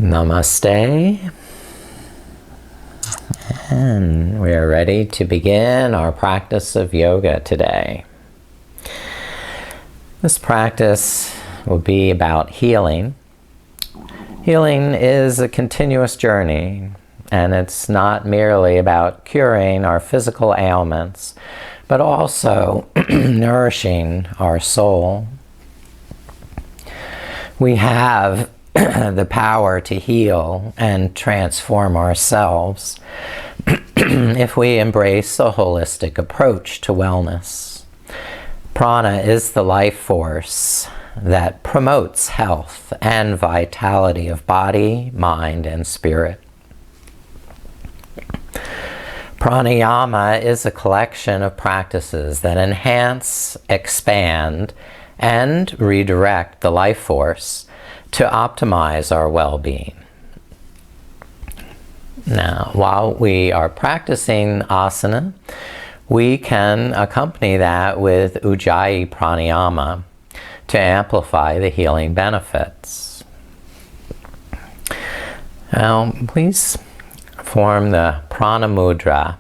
Namaste. And we are ready to begin our practice of yoga today. This practice will be about healing. Healing is a continuous journey, and it's not merely about curing our physical ailments, but also nourishing our soul. We have the power to heal and transform ourselves if we embrace a holistic approach to wellness. Prana is the life force that promotes health and vitality of body, mind, and spirit. Pranayama is a collection of practices that enhance, expand, and redirect the life force to optimize our well-being. Now, while we are practicing asana, we can accompany that with Ujjayi Pranayama to amplify the healing benefits. Now, please form the Prana mudra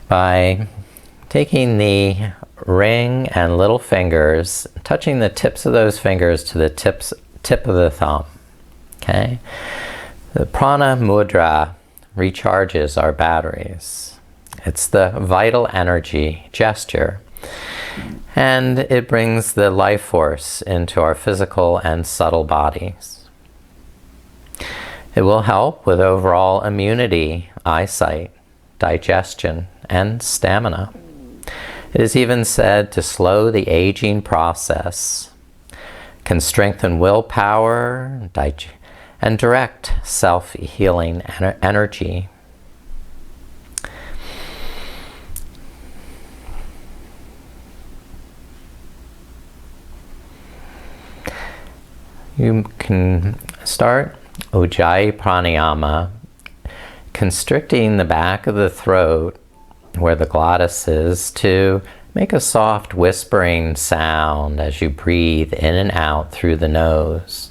by taking the ring and little fingers, touching the tips of those fingers to the tip of the thumb. Okay? The Prana mudra recharges our batteries. It's the vital energy gesture, and it brings the life force into our physical and subtle bodies. It will help with overall immunity, eyesight, digestion, and stamina. It is even said to slow the aging process, can strengthen willpower, and direct self-healing energy. You can start Ujjayi Pranayama, constricting the back of the throat where the glottis is to make a soft whispering sound as you breathe in and out through the nose.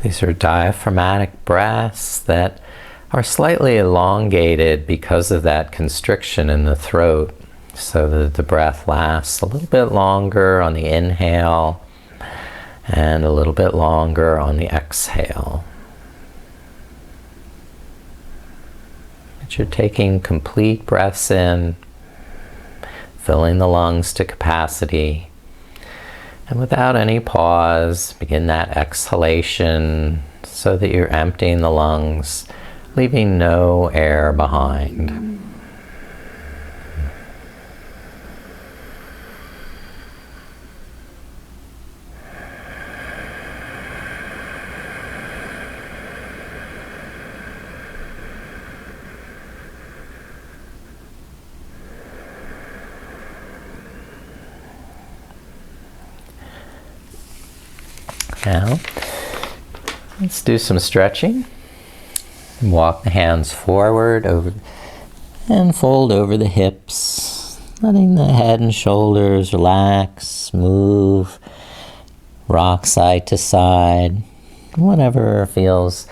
These are diaphragmatic breaths that are slightly elongated because of that constriction in the throat, so that the breath lasts a little bit longer on the inhale and a little bit longer on the exhale. But you're taking complete breaths in, filling the lungs to capacity. And without any pause, begin that exhalation so that you're emptying the lungs, leaving no air behind. Now, let's do some stretching. Walk the hands forward over and fold over the hips, letting the head and shoulders relax, move, rock side to side, whatever feels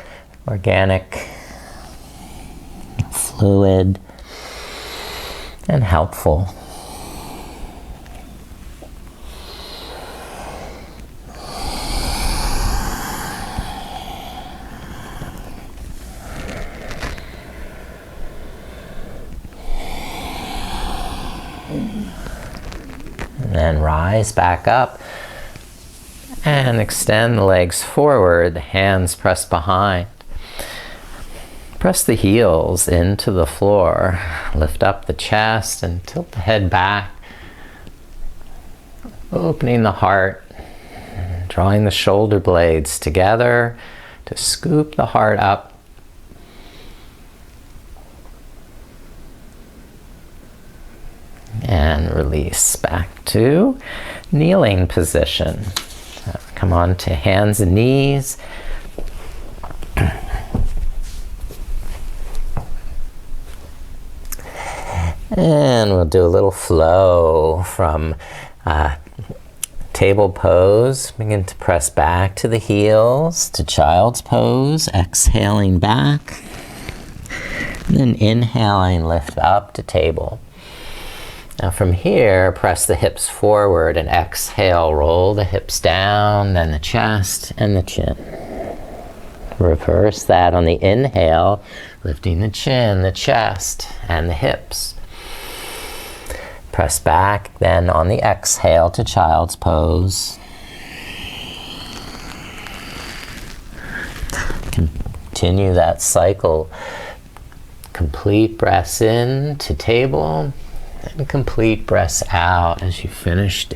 organic, fluid, and helpful. And then rise back up And extend the legs forward, the hands press behind. Press the heels into the floor. Lift up the chest and tilt the head back. Opening the heart, drawing the shoulder blades together to scoop the heart up. And release back to kneeling position. Come on to hands and knees. And we'll do a little flow from table pose. Begin to press back to the heels, to child's pose, exhaling back. And then inhaling, lift up to table. Now from here, press the hips forward and exhale, roll the hips down, then the chest and the chin. Reverse that on the inhale, lifting the chin, the chest, and the hips. Press back then on the exhale to child's pose. Continue that cycle. Complete breaths in to table. And complete breaths out as you finished.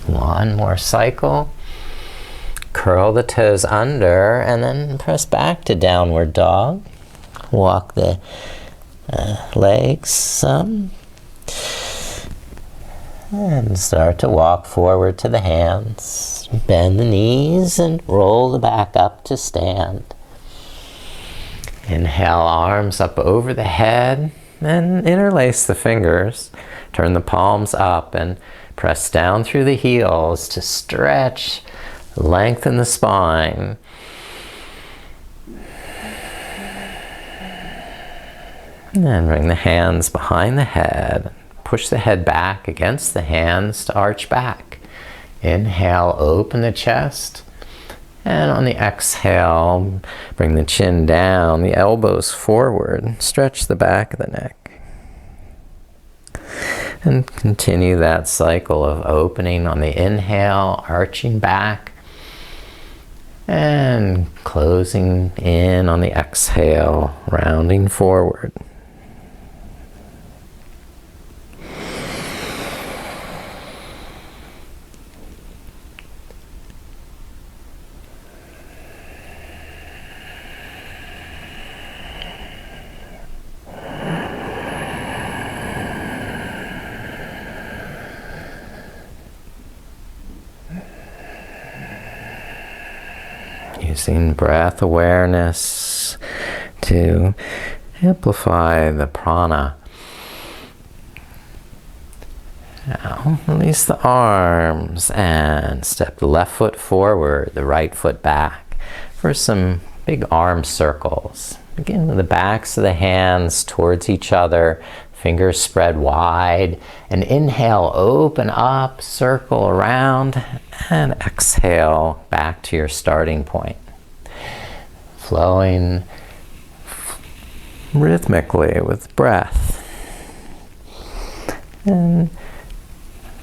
One more cycle. Curl the toes under and then press back to downward dog. Walk the legs some. And start to walk forward to the hands. Bend the knees and roll the back up to stand. Inhale, arms up over the head. Then interlace the fingers. Turn the palms up and press down through the heels to stretch. Lengthen the spine. And then bring the hands behind the head. Push the head back against the hands to arch back. Inhale, open the chest. And on the exhale, bring the chin down, the elbows forward. Stretch the back of the neck. And continue that cycle of opening on the inhale, arching back. And closing in on the exhale, rounding forward. Using breath awareness to amplify the prana. Now, release the arms and step the left foot forward, the right foot back for some big arm circles. Begin with the backs of the hands towards each other, fingers spread wide, and inhale, open up, circle around, and exhale back to your starting point. Flowing rhythmically with breath. And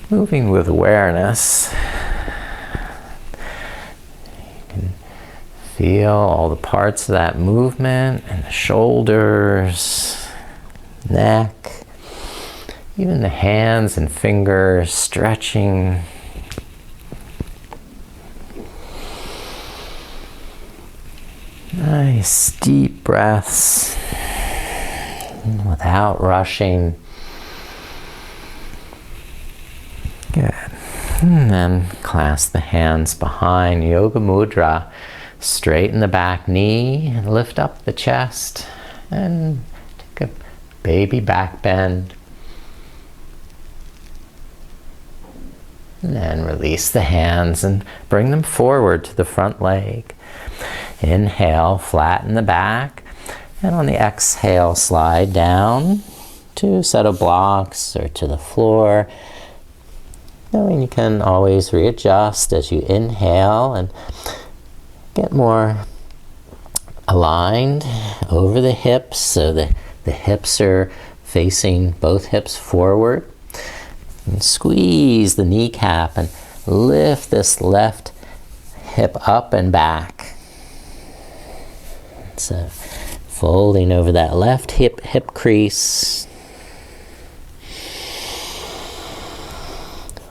moving with awareness. You can feel all the parts of that movement and the shoulders, neck, even the hands and fingers stretching. Nice deep breaths without rushing. Good. And then clasp the hands behind, Yoga Mudra. Straighten the back knee and lift up the chest. And take a baby back bend. And then release the hands and bring them forward to the front leg. Inhale, flatten the back. And on the exhale, slide down to a set of blocks or to the floor. Knowing you can always readjust as you inhale and get more aligned over the hips, so the hips are facing both hips forward. And squeeze the kneecap and lift this left hip up and back. So folding over that left hip crease.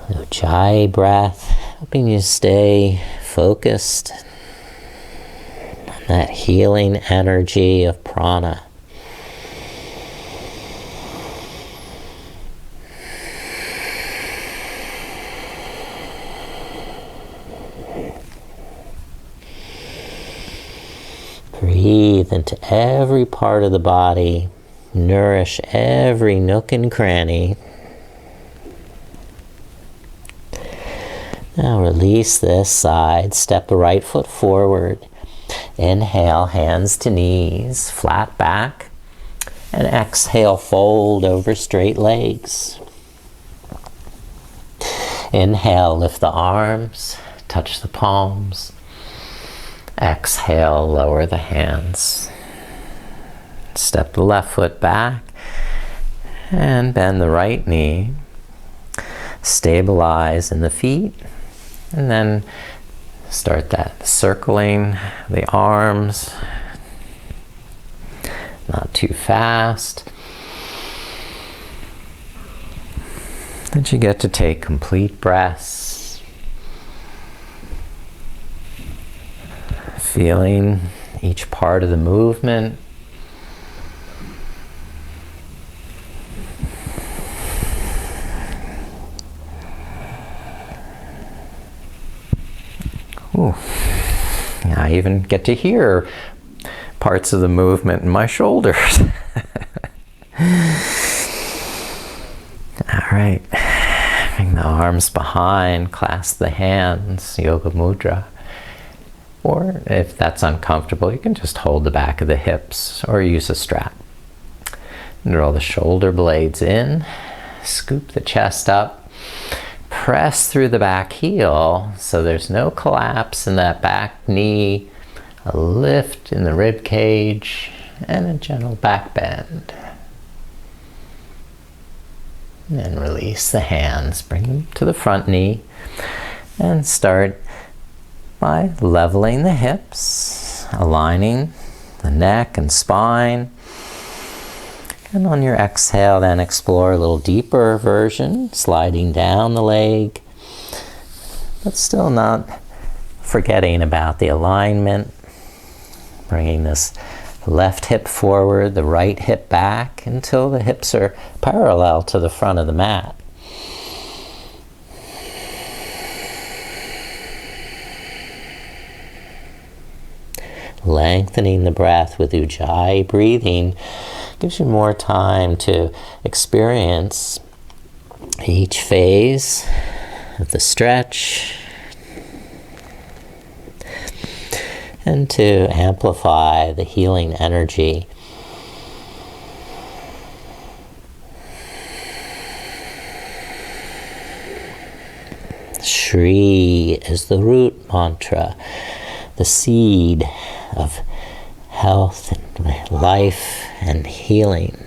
Ujjayi breath, helping you stay focused on that healing energy of prana. Breathe into every part of the body. Nourish every nook and cranny. Now release this side. Step the right foot forward. Inhale, hands to knees, flat back. And exhale, fold over straight legs. Inhale, lift the arms, touch the palms. Exhale, lower the hands. Step the left foot back and bend the right knee. Stabilize in the feet and then start that circling the arms. Not too fast. Then you get to take complete breaths. Feeling each part of the movement. Ooh. I even get to hear parts of the movement in my shoulders. All right. Bring the arms behind, clasp the hands, yoga mudra. Or if that's uncomfortable, you can just hold the back of the hips or use a strap. Draw the shoulder blades in, scoop the chest up, press through the back heel so there's no collapse in that back knee, a lift in the rib cage, and a gentle back bend. And then release the hands, bring them to the front knee, and start by leveling the hips, aligning the neck and spine. And on your exhale, then explore a little deeper version, sliding down the leg, but still not forgetting about the alignment. Bringing this left hip forward, the right hip back until the hips are parallel to the front of the mat. Lengthening the breath with Ujjayi breathing gives you more time to experience each phase of the stretch and to amplify the healing energy. Shri is the root mantra, the seed of health and life and healing.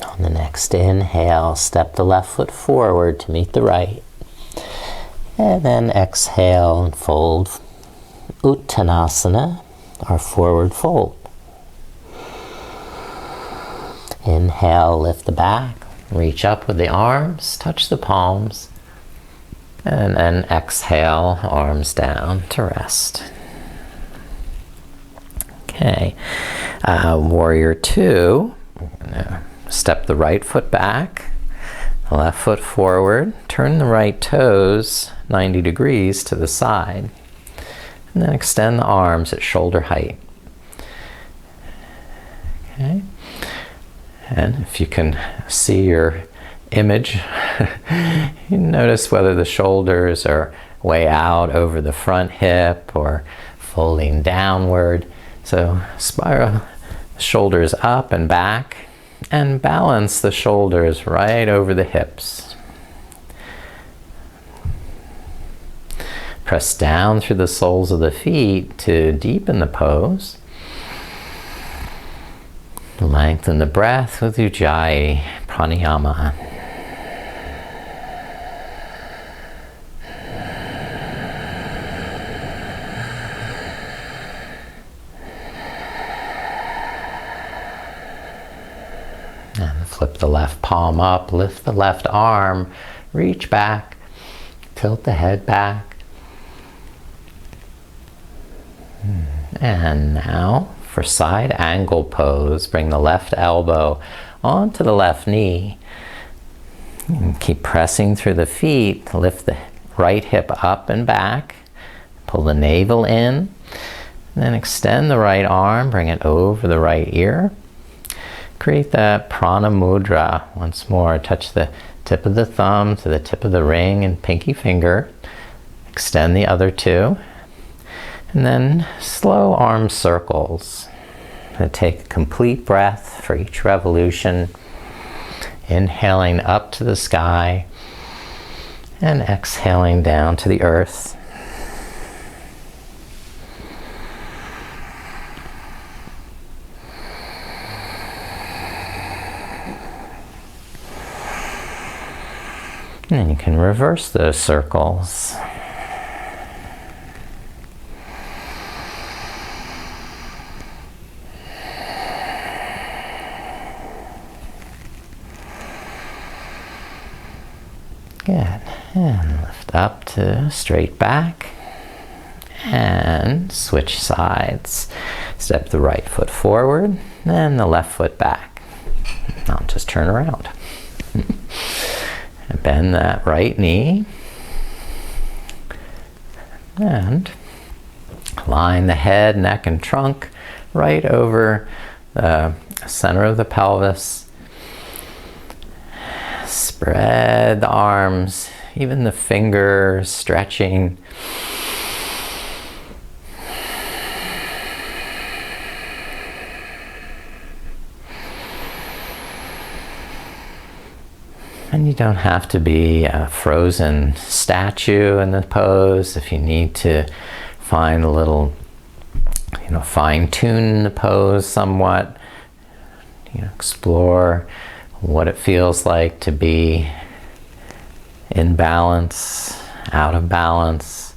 On the next inhale, step the left foot forward to meet the right. And then exhale and fold Uttanasana, or forward fold. Inhale, lift the back, reach up with the arms, touch the palms, and then exhale, arms down to rest. Okay, Warrior Two. Step the right foot back, Left foot forward, turn the right toes 90 degrees to the side, and then extend the arms at shoulder height. Okay. And if you can see your image, you notice whether the shoulders are way out over the front hip or folding downward. So spiral the shoulders up and back, and balance the shoulders right over the hips. Press down through the soles of the feet to deepen the pose. Lengthen the breath with Ujjayi, Pranayama. And flip the left palm up, lift the left arm, reach back, tilt the head back. And now, for side angle pose, bring the left elbow onto the left knee. And keep pressing through the feet. Lift the right hip up and back. Pull the navel in. And then extend the right arm. Bring it over the right ear. Create that Prana mudra. Once more, touch the tip of the thumb to the tip of the ring and pinky finger. Extend the other two. And then slow arm circles. And take a complete breath for each revolution. Inhaling up to the sky and exhaling down to the earth. And then you can reverse those circles. Good. And lift up to straight back. And switch sides. Step the right foot forward, then the left foot back. Now just turn around. And bend that right knee. And line the head, neck, and trunk right over the center of the pelvis. Spread the arms, even the fingers stretching. And you don't have to be a frozen statue in the pose. If you need to find a little, fine-tune the pose somewhat, explore what it feels like to be in balance, out of balance.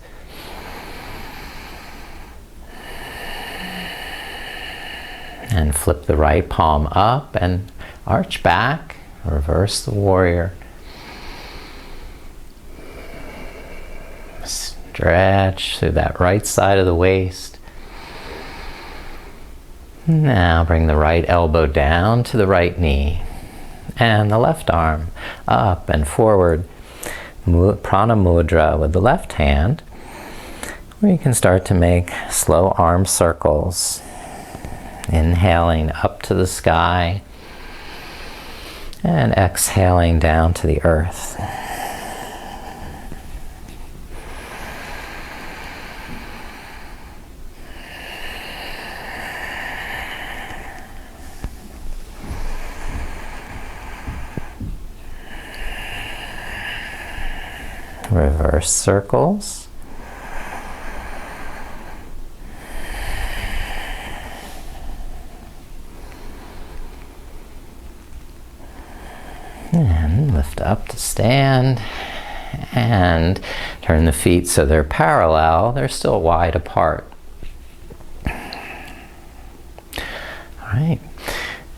And flip the right palm up and arch back. Reverse the warrior. Stretch through that right side of the waist. Now bring the right elbow down to the right knee. And the left arm up and forward. Prana mudra with the left hand. Where you can start to make slow arm circles. Inhaling up to the sky. And exhaling down to the earth. Reverse circles. And lift up to stand and turn the feet so they're parallel. They're still wide apart. All right.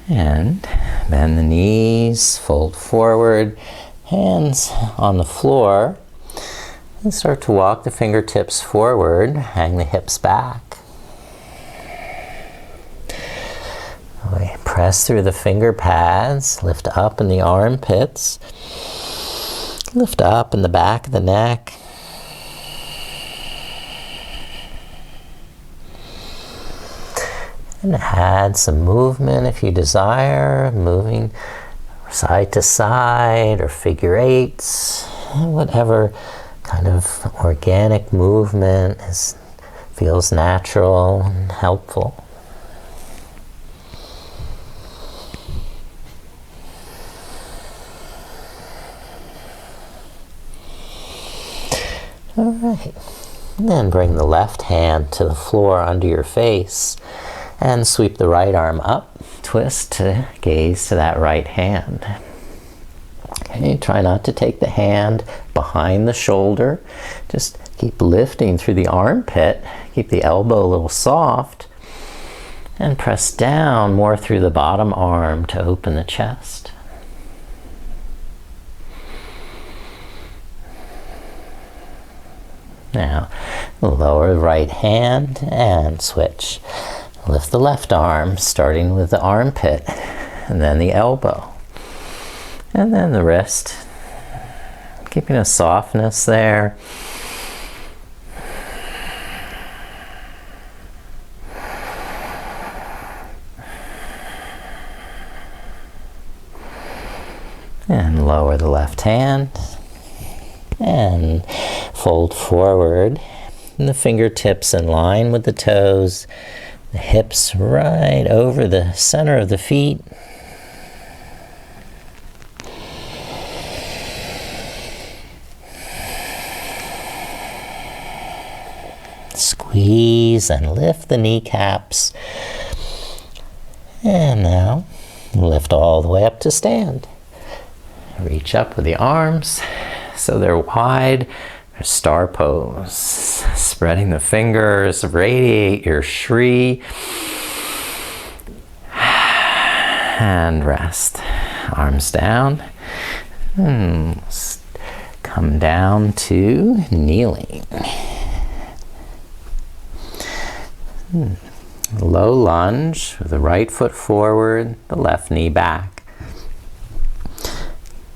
And bend the knees, fold forward, hands on the floor, and start to walk the fingertips forward, hang the hips back. Press through the finger pads, lift up in the armpits. Lift up in the back of the neck. And add some movement if you desire, moving side to side or figure eights, whatever kind of organic movement feels natural and helpful. All right, and then bring the left hand to the floor under your face and sweep the right arm up, twist to gaze to that right hand. Okay, try not to take the hand behind the shoulder. Just keep lifting through the armpit. Keep the elbow a little soft. And press down more through the bottom arm to open the chest. Now, lower the right hand and switch. Lift the left arm, starting with the armpit, and then the elbow. And then the wrist. Keeping a softness there. And lower the left hand. And fold forward. And the fingertips in line with the toes. The hips right over the center of the feet. Squeeze and lift the kneecaps. And now lift all the way up to stand. Reach up with the arms so they're wide. Star pose. Spreading the fingers, radiate your Shri. And rest. Arms down. And come down to kneeling. Low lunge with the right foot forward, the left knee back.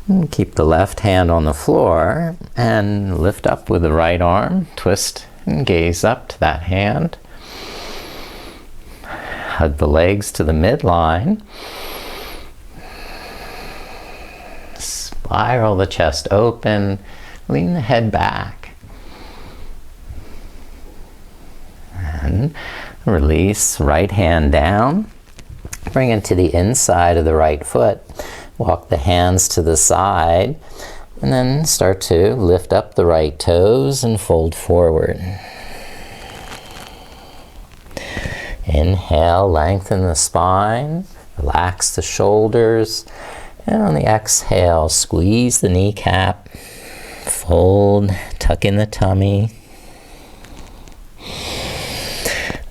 And keep the left hand on the floor and lift up with the right arm. Twist and gaze up to that hand. Hug the legs to the midline. Spiral the chest open. Lean the head back. And release, right hand down. Bring it to the inside of the right foot. Walk the hands to the side, and then start to lift up the right toes and fold forward. Inhale, lengthen the spine, relax the shoulders, and on the exhale, squeeze the kneecap, fold, tuck in the tummy.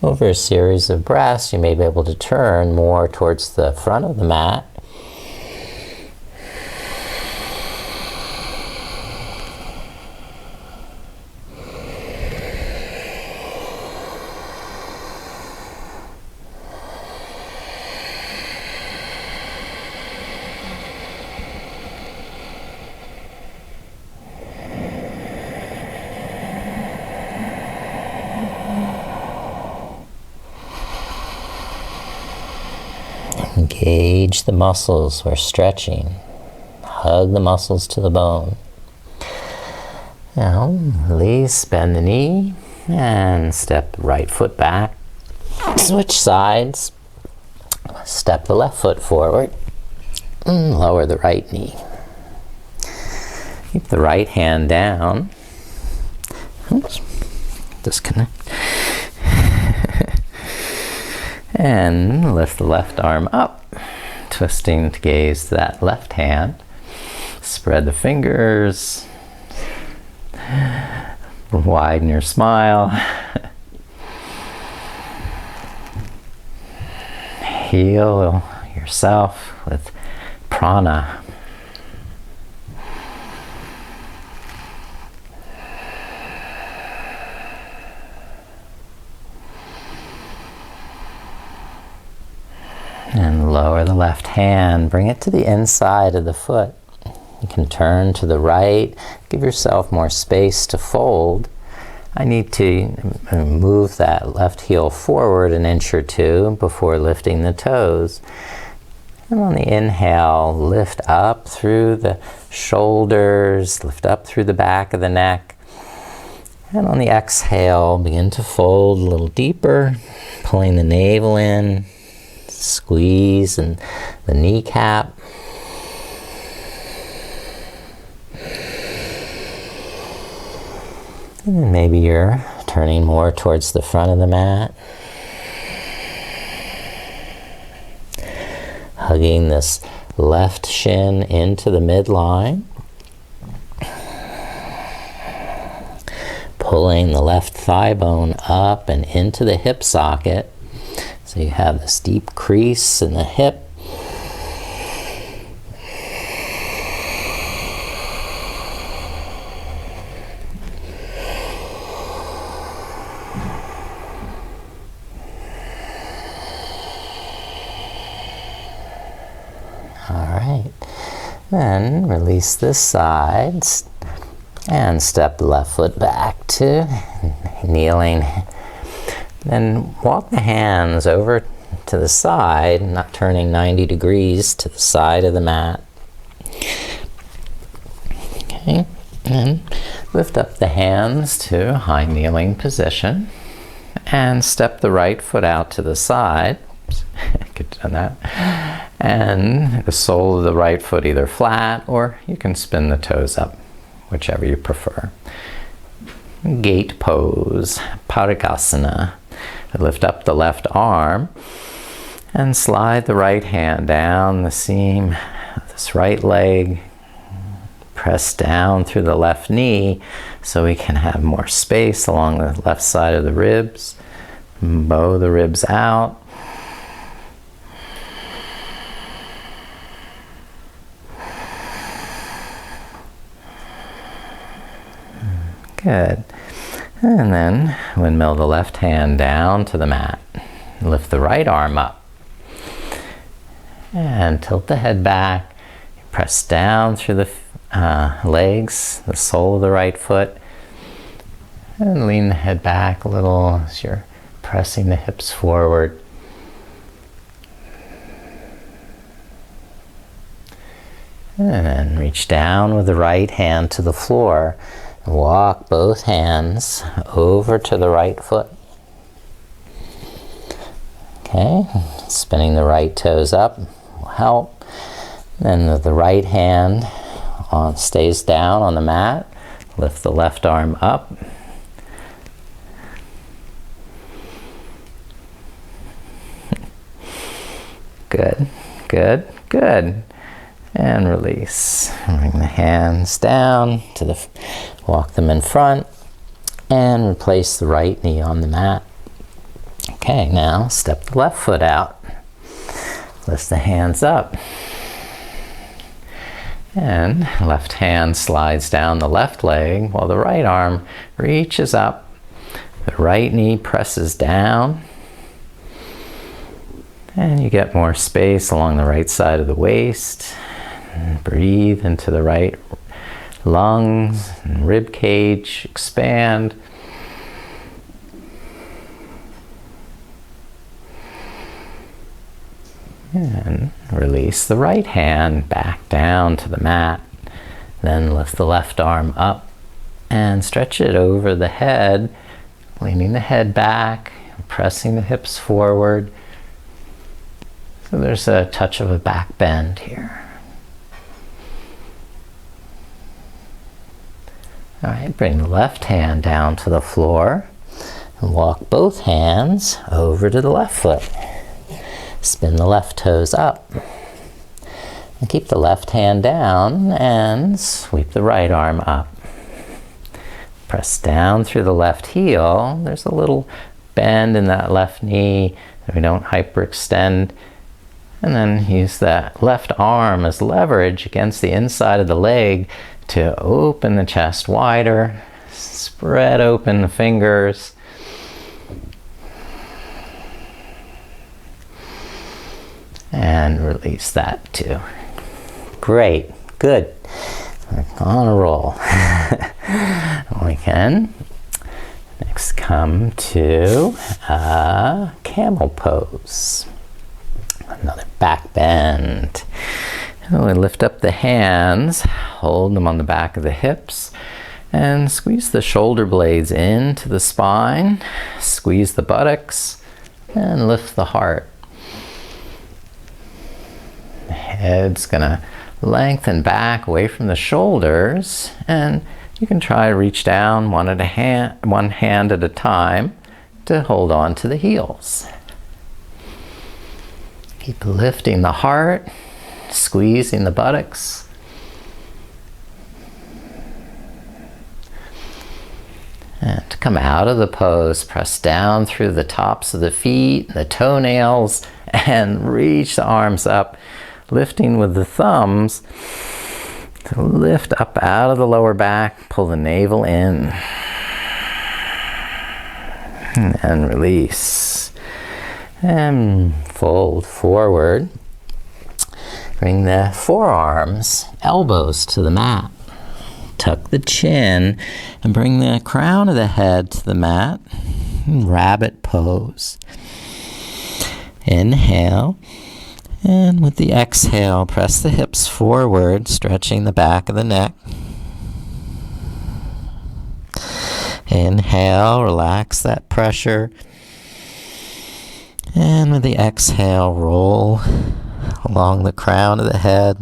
Over a series of breaths, you may be able to turn more towards the front of the mat. Engage the muscles we're stretching. Hug the muscles to the bone. Now, release, bend the knee, and step the right foot back. Switch sides. Step the left foot forward. And lower the right knee. Keep the right hand down. Oops. Disconnect. And lift the left arm up, twisting to gaze that left hand. Spread the fingers. Widen your smile. Heal yourself with prana. And lower the left hand, bring it to the inside of the foot. You can turn to the right, give yourself more space to fold. I need to move that left heel forward an inch or two before lifting the toes. And on the inhale, lift up through the shoulders, lift up through the back of the neck. And on the exhale, begin to fold a little deeper, pulling the navel in, squeeze and the kneecap. And maybe you're turning more towards the front of the mat. Hugging this left shin into the midline. Pulling the left thigh bone up and into the hip socket. So you have this deep crease in the hip. Then release this side and step the left foot back to kneeling. Then walk the hands over to the side, not turning 90 degrees to the side of the mat. Okay, and lift up the hands to high kneeling position and step the right foot out to the side. Good on that. And the sole of the right foot either flat, or you can spin the toes up, whichever you prefer. Gate pose, Parikasana. Lift up the left arm and slide the right hand down the seam of this right leg. Press down through the left knee so we can have more space along the left side of the ribs. Bow the ribs out. Good. And then windmill the left hand down to the mat. Lift the right arm up. And tilt the head back. Press down through the legs, the sole of the right foot. And lean the head back a little as you're pressing the hips forward. And then reach down with the right hand to the floor. Walk both hands over to the right foot. Okay, spinning the right toes up will help. Then the right hand stays down on the mat. Lift the left arm up. Good, good, good. And release. Bring the hands down to the, walk them in front and replace the right knee on the mat. Okay, now step the left foot out. Lift the hands up. And left hand slides down the left leg while the right arm reaches up. The right knee presses down. And you get more space along the right side of the waist. And breathe into the right lungs and rib cage, expand. And release the right hand back down to the mat. Then lift the left arm up and stretch it over the head, leaning the head back, pressing the hips forward. So there's a touch of a back bend here. All right, bring the left hand down to the floor and walk both hands over to the left foot. Spin the left toes up. And keep the left hand down and sweep the right arm up. Press down through the left heel. There's a little bend in that left knee that we don't hyperextend. And then use that left arm as leverage against the inside of the leg to open the chest wider, spread open the fingers. And release that too. Great, good. On a roll. We can next come to a camel pose. Another back bend. And we lift up the hands, hold them on the back of the hips, and squeeze the shoulder blades into the spine, squeeze the buttocks, and lift the heart. The head's gonna lengthen back away from the shoulders, and you can try to reach down one hand at a time to hold on to the heels. Keep lifting the heart, squeezing the buttocks. And to come out of the pose, press down through the tops of the feet, the toenails, and reach the arms up, lifting with the thumbs to lift up out of the lower back, pull the navel in, and release. And fold forward. Bring the forearms, elbows to the mat. Tuck the chin and bring the crown of the head to the mat. Rabbit pose. Inhale. And with the exhale, press the hips forward, stretching the back of the neck. Inhale, relax that pressure. And with the exhale, roll along the crown of the head.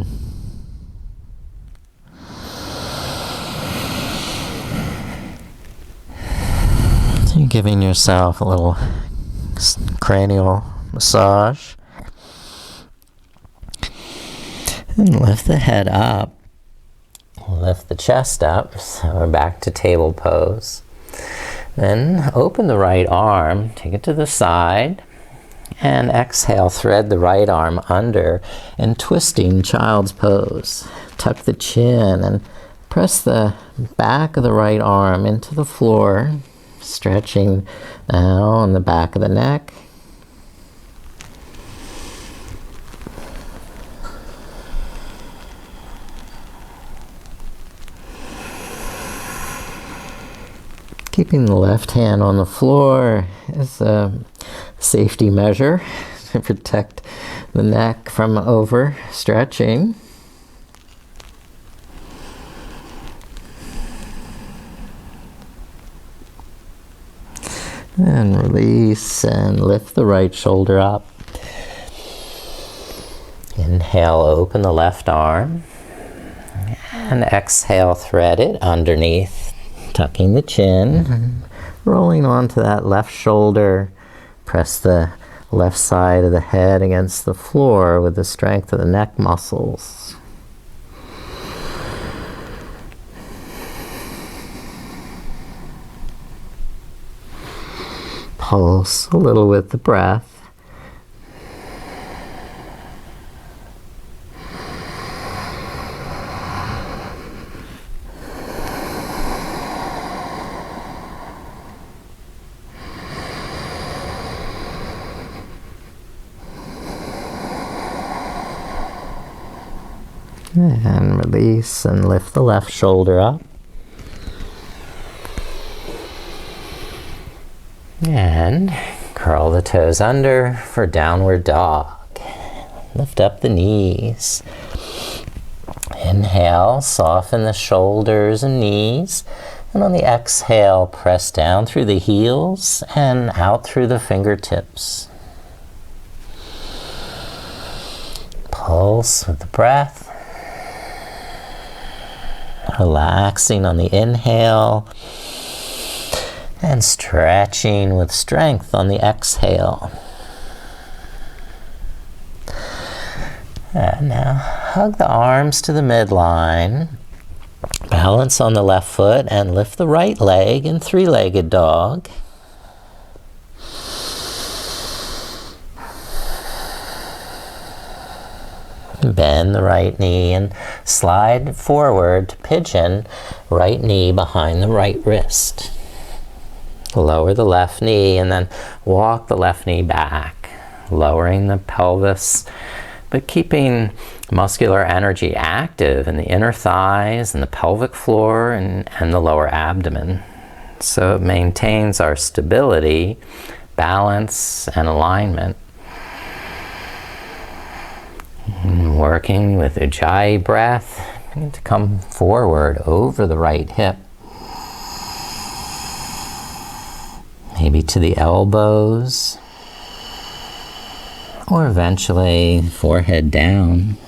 So you're giving yourself a little cranial massage. And lift the head up. Lift the chest up. So we're back to table pose. Then open the right arm, take it to the side. And exhale, thread the right arm under and twisting child's pose. Tuck the chin and press the back of the right arm into the floor, stretching now on the back of the neck. Keeping the left hand on the floor is a safety measure to protect the neck from overstretching. And release and lift the right shoulder up. Inhale, open the left arm. And exhale, thread it underneath. Tucking the chin, rolling onto that left shoulder. Press the left side of the head against the floor with the strength of the neck muscles. Pulse a little with the breath. And release and lift the left shoulder up. And curl the toes under for downward dog. Lift up the knees. Inhale, soften the shoulders and knees. And on the exhale, press down through the heels and out through the fingertips. Pulse with the breath. Relaxing on the inhale and stretching with strength on the exhale. And now hug the arms to the midline. Balance on the left foot and lift the right leg in three-legged dog. Bend the right knee and slide forward to pigeon, right knee behind the right wrist. Lower the left knee and then walk the left knee back, lowering the pelvis but keeping muscular energy active in the inner thighs and the pelvic floor and the lower abdomen. So it maintains our stability, balance, and alignment. And working with Ujjayi breath, to come forward over the right hip. Maybe to the elbows, or eventually forehead down.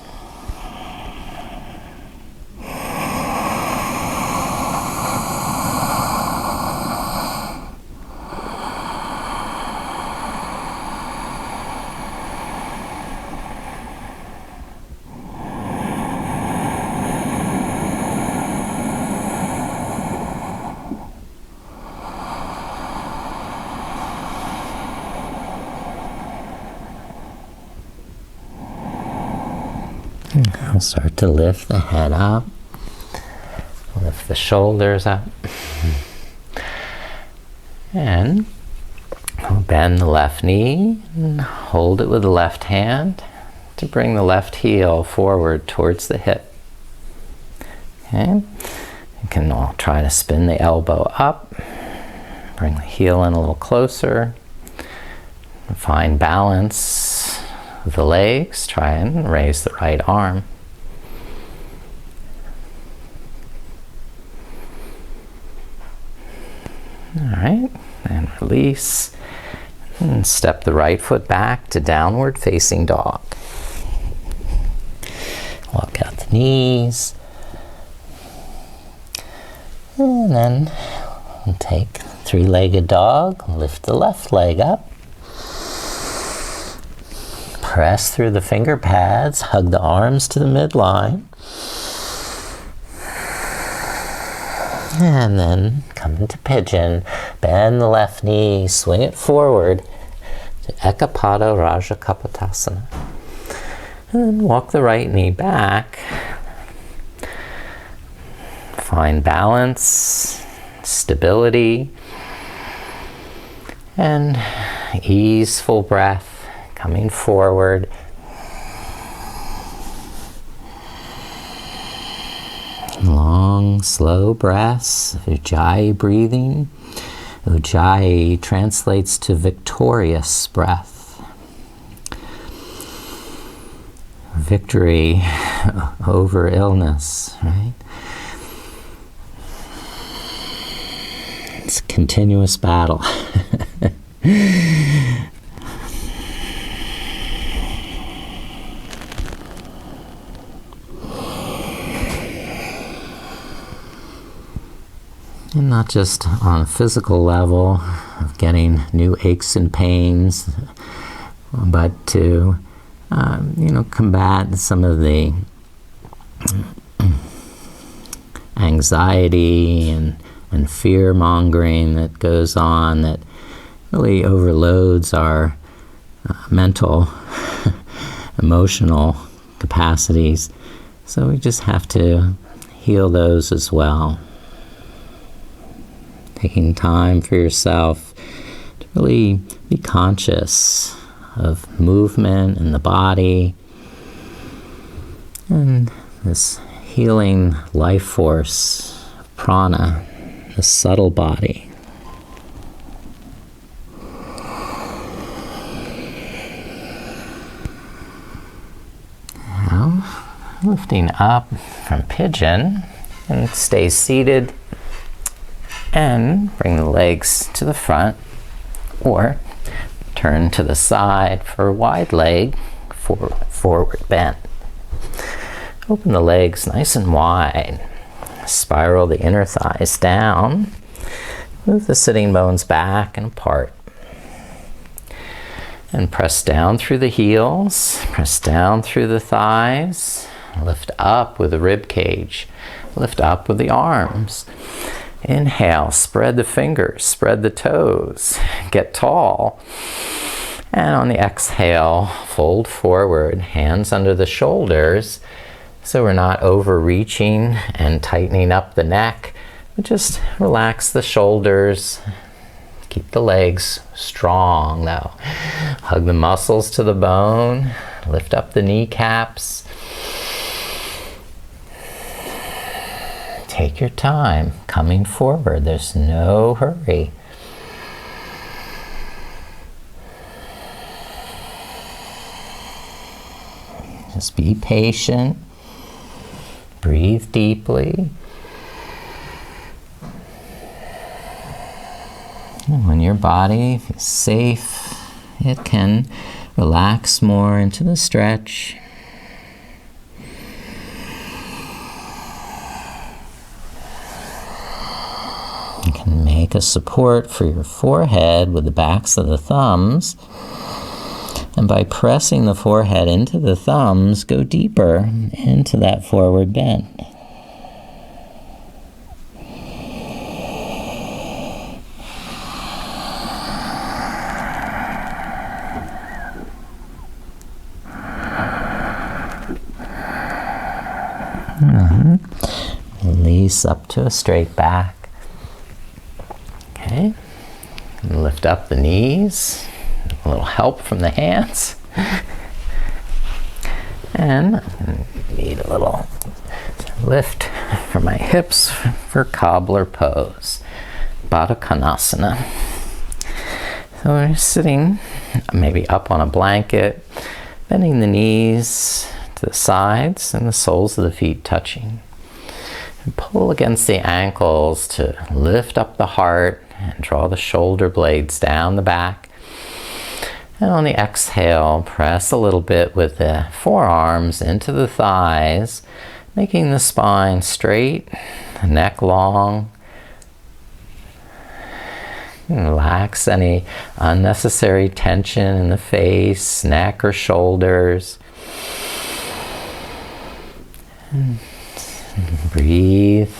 I'll start to lift the head up, lift the shoulders up, and I'll bend the left knee and hold it with the left hand to bring the left heel forward towards the hip. Okay, you can all try to spin the elbow up, bring the heel in a little closer, find balance with the legs, try and raise the right arm. All right, and release. And step the right foot back to downward facing dog. Walk out the knees. And then we'll take three-legged dog, lift the left leg up. Press through the finger pads, hug the arms to the midline. And then come into pigeon, bend the left knee, swing it forward to Ekapada Raja Kapotasana. And then walk the right knee back. Find balance, stability, and easeful breath coming forward. Long, slow breaths of Ujjayi breathing. Ujjayi translates to victorious breath. Victory over illness, right? It's a continuous battle. And not just on a physical level of getting new aches and pains, but to combat some of the anxiety and fear-mongering that goes on that really overloads our mental, emotional capacities. So we just have to heal those as well. Taking time for yourself to really be conscious of movement in the body and this healing life force of prana, the subtle body. Now, lifting up from pigeon, and stay seated and bring the legs to the front, or turn to the side for a wide leg, forward bend. Open the legs nice and wide. Spiral the inner thighs down. Move the sitting bones back and apart. And press down through the heels, press down through the thighs. Lift up with the rib cage. Lift up with the arms. Inhale, spread the fingers, spread the toes, get tall. And on the exhale, fold forward, hands under the shoulders, so we're not overreaching and tightening up the neck, but just relax the shoulders. Keep the legs strong though. Hug the muscles to the bone, Lift up the kneecaps. Take your time coming forward. There's no hurry. Just be patient. Breathe deeply. And when your body is safe, it can relax more into the stretch. You can make a support for your forehead with the backs of the thumbs. And by pressing the forehead into the thumbs, go deeper into that forward bend. Release up to a straight back. Okay. And lift up the knees. A little help from the hands. And I need a little lift for my hips for cobbler pose. Baddha Konasana. So we're sitting maybe up on a blanket, bending the knees to the sides and the soles of the feet touching. And pull against the ankles to lift up the heart and draw the shoulder blades down the back. And on the exhale, press a little bit with the forearms into the thighs, making the spine straight, the neck long. Relax any unnecessary tension in the face, neck, or shoulders. And breathe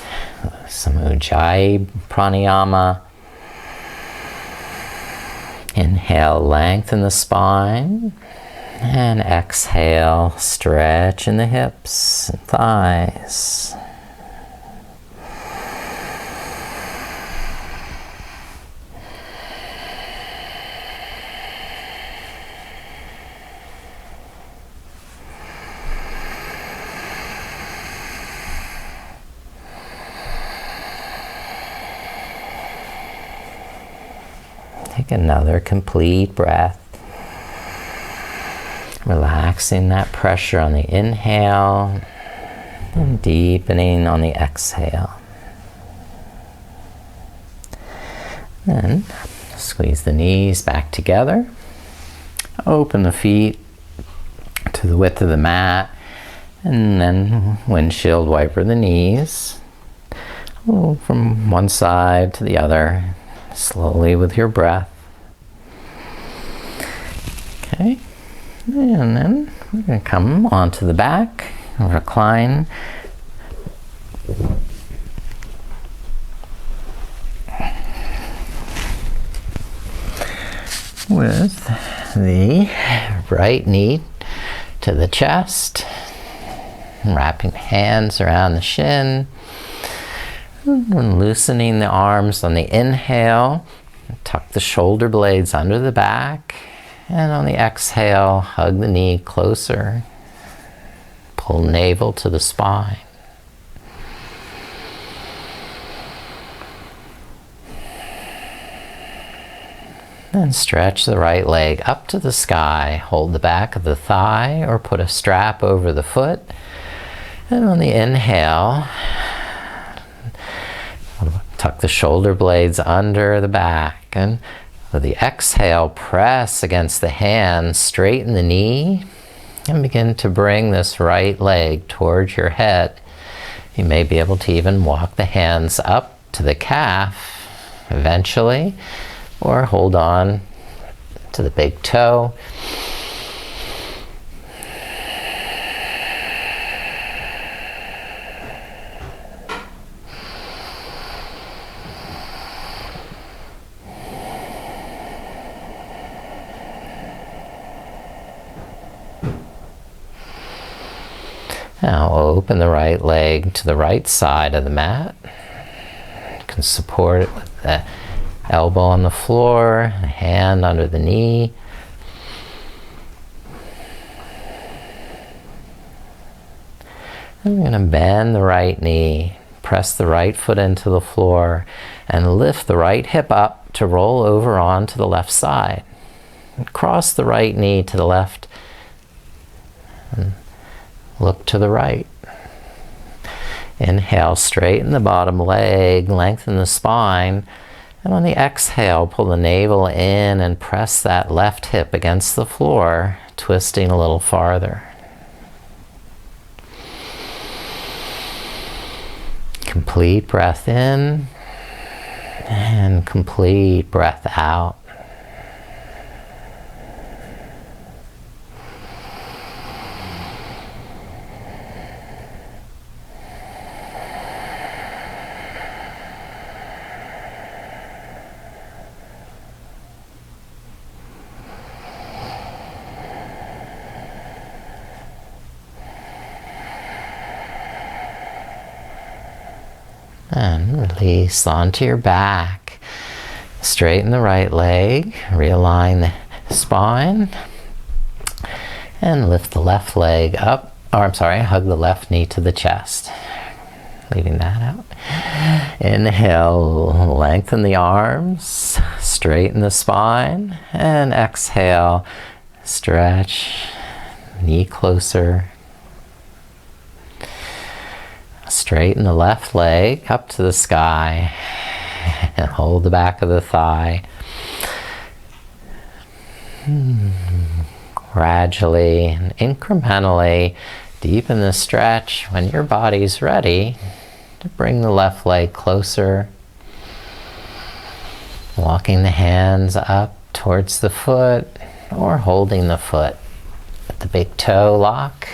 some Ujjayi Pranayama. Inhale, lengthen the spine. And exhale, stretch in the hips and thighs. Take another complete breath. Relaxing that pressure on the inhale and deepening on the exhale. Then squeeze the knees back together. Open the feet to the width of the mat, and then windshield wiper the knees from one side to the other, slowly with your breath. Okay, and then we're going to come onto the back, recline. With the right knee to the chest, wrapping hands around the shin, and loosening the arms on the inhale. Tuck the shoulder blades under the back, and on the exhale, hug the knee closer. Pull navel to the spine. Then stretch the right leg up to the sky. Hold the back of the thigh or put a strap over the foot. And on the inhale, tuck the shoulder blades under the back. And with the exhale, press against the hands, straighten the knee, and begin to bring this right leg towards your head. You may be able to even walk the hands up to the calf eventually, or hold on to the big toe. Now open the right leg to the right side of the mat. You can support it with the elbow on the floor, a hand under the knee. I'm going to bend the right knee, press the right foot into the floor, and lift the right hip up to roll over onto the left side. Cross the right knee to the left and look to the right. Inhale, straighten the bottom leg, lengthen the spine, and on the exhale, pull the navel in and press that left hip against the floor, twisting a little farther. Complete breath in and complete breath out. And release onto your back. Straighten the right leg, realign the spine, and lift the left leg up, hug the left knee to the chest. Leaving that out. Inhale, lengthen the arms, straighten the spine, and exhale, stretch, knee closer. Straighten the left leg up to the sky and hold the back of the thigh. Gradually and incrementally deepen the stretch. When your body's ready, to bring the left leg closer. Walking the hands up towards the foot or holding the foot at the big toe lock.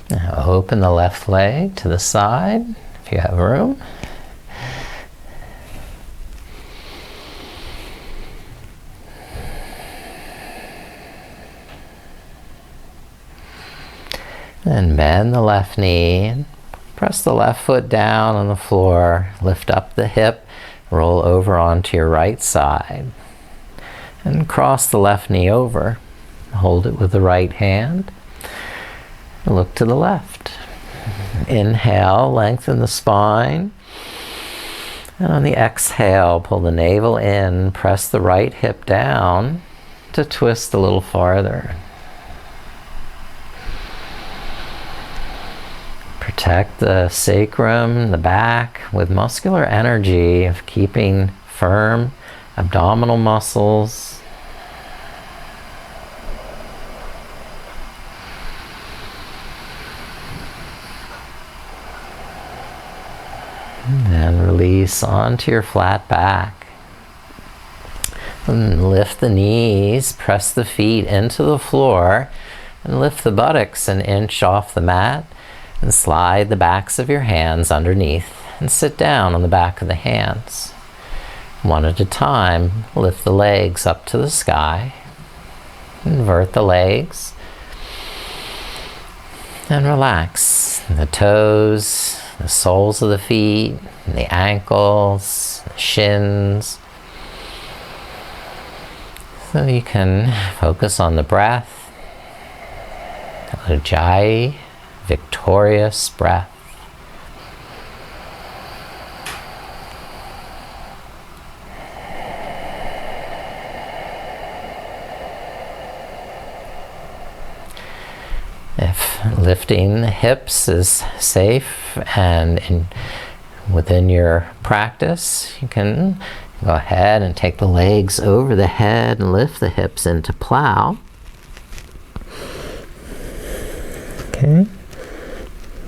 Now open the left leg to the side if you have room. Then bend the left knee and press the left foot down on the floor. Lift up the hip, roll over onto your right side. And cross the left knee over. Hold it with the right hand. Look to the left. Inhale, lengthen the spine. And on the exhale, pull the navel in, press the right hip down to twist a little farther. Protect the sacrum, the back, with muscular energy of keeping firm abdominal muscles. And then release onto your flat back. And lift the knees, press the feet into the floor, and lift the buttocks an inch off the mat, and slide the backs of your hands underneath, and sit down on the back of the hands. One at a time, lift the legs up to the sky, invert the legs, and relax the toes, the soles of the feet, the ankles, the shins. So you can focus on the breath. Ujjayi, victorious breath. If lifting the hips is safe and within your practice, you can go ahead and take the legs over the head and lift the hips into plow. Okay.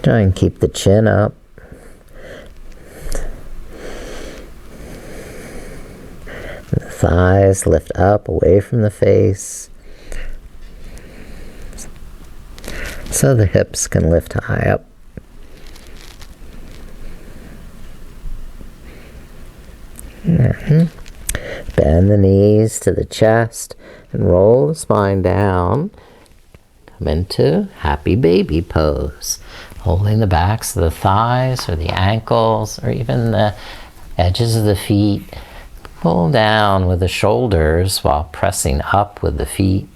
Try and keep the chin up. The thighs lift up away from the face, so the hips can lift high up. Bend the knees to the chest and roll the spine down. Come into happy baby pose. Holding the backs of the thighs or the ankles or even the edges of the feet. Pull down with the shoulders while pressing up with the feet.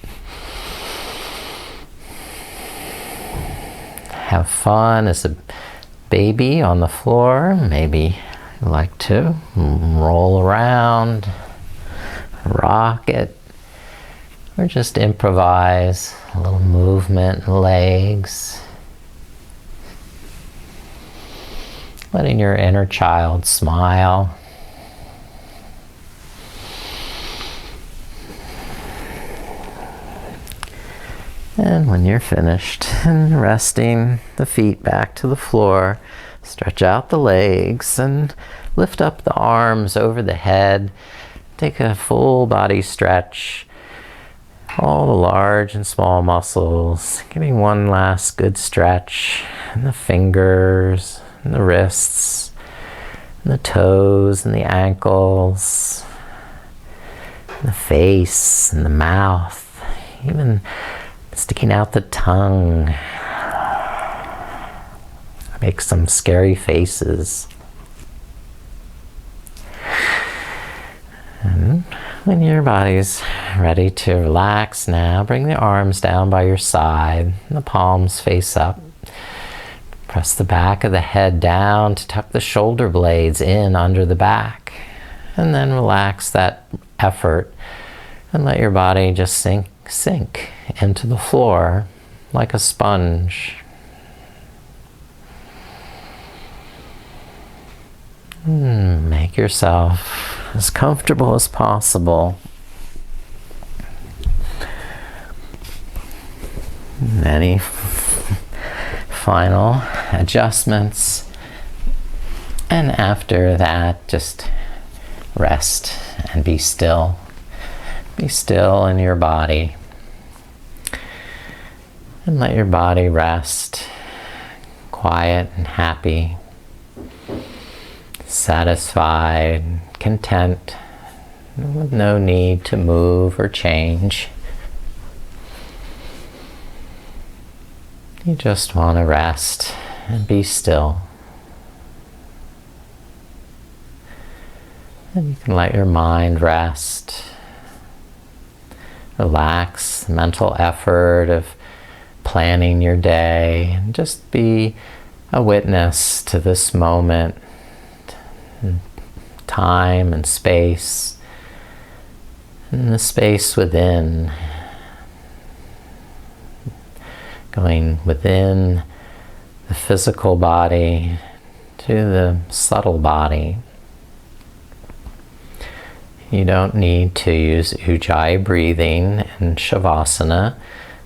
Have fun as a baby on the floor. Maybe you like to roll around, rock it, or just improvise a little movement in legs. Letting your inner child smile. And when you're finished and resting the feet back to the floor, stretch out the legs and lift up the arms over the head. Take a full body stretch. All the large and small muscles. Giving one last good stretch in the fingers, and the wrists, and the toes, and the ankles, and the face, and the mouth, even sticking out the tongue. Make some scary faces. And when your body's ready to relax now, bring the arms down by your side, and the palms face up. Press the back of the head down to tuck the shoulder blades in under the back. And then relax that effort and let your body just sink into the floor like a sponge. Make yourself as comfortable as possible. Any final adjustments, and after that just rest and be still. Be still in your body and let your body rest, quiet and happy, satisfied, content, with no need to move or change. You just want to rest and be still. And you can let your mind rest. Relax the mental effort of planning your day and just be a witness to this moment, time and space, and the space within. Going within the physical body to the subtle body. You don't need to use Ujjayi breathing in Shavasana,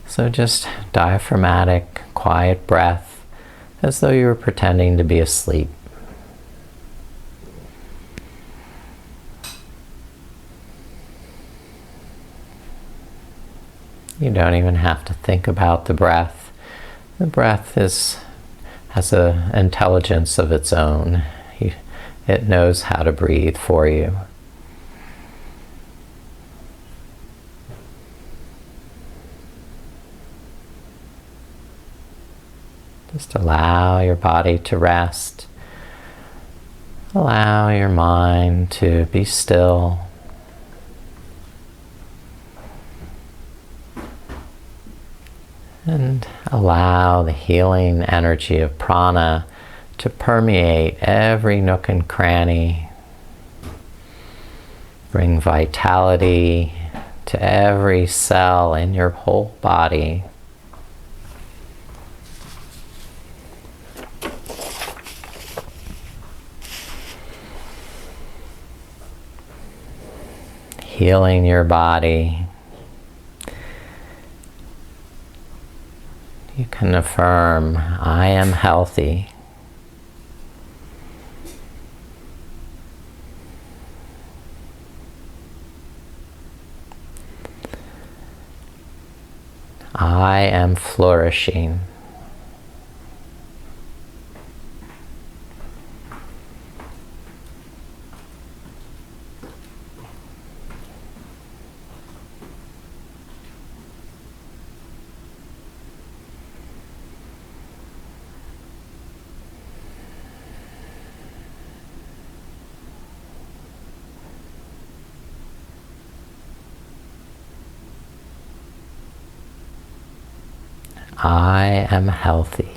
so just diaphragmatic, quiet breath as though you were pretending to be asleep. You don't even have to think about the breath. The breath has an intelligence of its own. It knows how to breathe for you. Just allow your body to rest. Allow your mind to be still. And allow the healing energy of prana to permeate every nook and cranny. Bring vitality to every cell in your whole body. Healing your body. You can affirm, I am healthy. I am flourishing. I am healthy.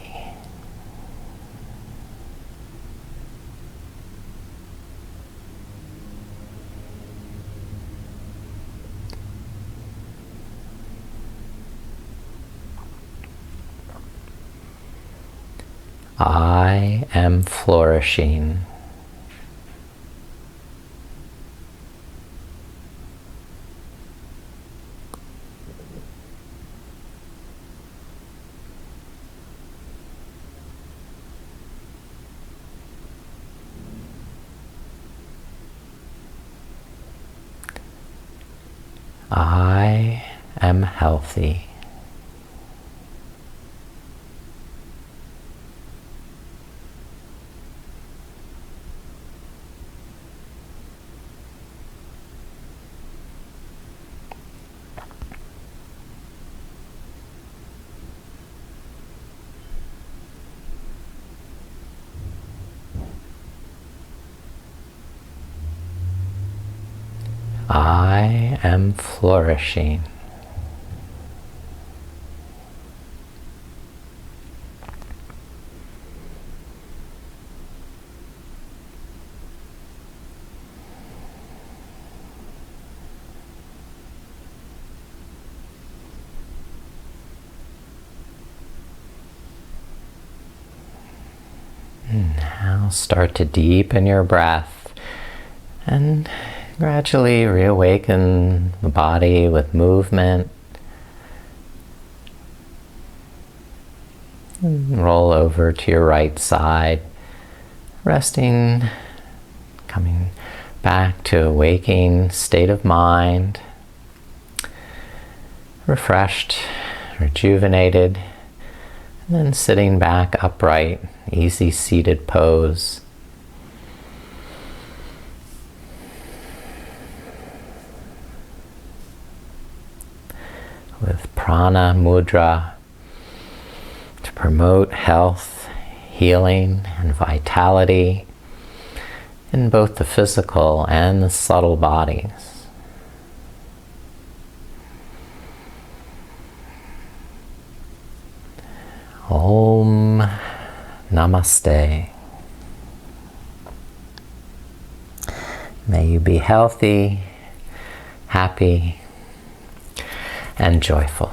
I am flourishing. I am healthy. I am flourishing. Now start to deepen your breath and gradually reawaken the body with movement. Roll over to your right side, resting, coming back to a waking state of mind, refreshed, rejuvenated, and then sitting back upright, easy seated pose. With Prana mudra to promote health, healing, and vitality in both the physical and the subtle bodies. Om Namaste. May you be healthy, happy, and joyful.